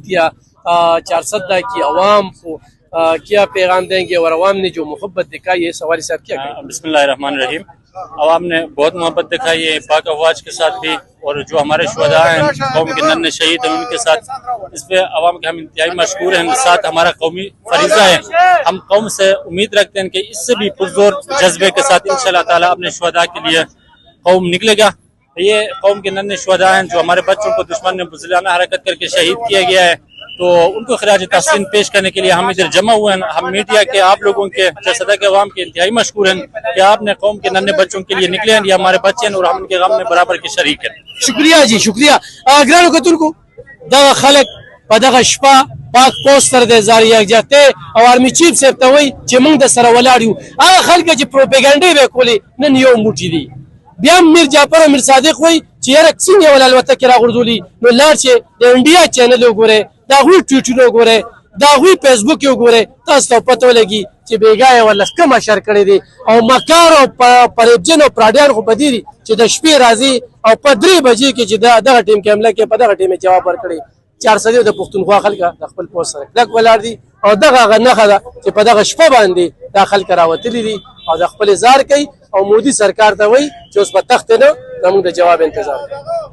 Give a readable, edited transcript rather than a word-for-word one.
दिया 410 की आवाम को क्या पैगाम देंगे और आवाम ने जो मोहब्बत दिखाई है सवारी साहब क्या कहेंगे? बिस्मिल्लाहिर्रहमानिर्रहीम। आवाम ने बहुत मोहब्बत दिखाई है पाक अफवाज के साथ भी, और जो हमारे शुहदा हैं कौम के नन्हे शहीद हैं उनके साथ, इस पे आवाम के हम इंतहाई मशकूर हैं। साथ हमारा कौमी फरीजा है, हम कौम से उम्मीद रखते हैं कि इससे भी पुरजोर जज्बे के साथ इंशाअल्लाह ताला अपने शुहदा के लिए कौम निकलेगा। ये कौम के नन्हे शुहदा हैं जो हमारे बच्चों को दुश्मन ने बुज़दिलाना हरकत करके शहीद किया गया है, तो उनको खराज तहसीन पेश करने के लिए हम इधर जमा हुए हैं। हम मीडिया के आप लोगों के सदा के अवाम के इंतहाई मशकूर हैं कि आपने कौम के नन्हे बच्चों के लिए निकले हैं। ये हमारे बच्चे हैं और हम उनके गम में बराबर के शरीक हैं। शुक्रिया जी, शुक्रिया। ग्रानो कतुनको दगा खलक पदगा शपा पाक पोस्टर दे जारी यकजहते और आर्मी चीफ से तवई चमंग द सर वलाड़ियो आ खलक जी प्रोपेगेंडा बे कोली नन यो मुठी दी बियाम मिर जाफर और मिर सादिक वई चेयर सिंह वला अलवता किरा गुरदुली नो लारचे द इंडिया चैनल गोरे दा हुई ट्विटर गोरे दा हुई फेसबुक यो गोरे तास्तो पतो लगी چې بیګای ولا کم اشر کړی دي او مکار او پرېبجن او پراډیان خو بدیری چې د شپې راځي او په 3 بجې کې چې دغه ټیم کې حمله کې په دغه ټیم جواب ورکړي 400 د پښتونخوا خلک د خپل پوسټ سره کلک ولر دي او دغه غنخه ده چې په دغه شپه باندې داخل کراوتلی دي او د خپل زار کوي او مودي سرکار ته وایي چې اوس په تخت نه زموږ د جواب انتظار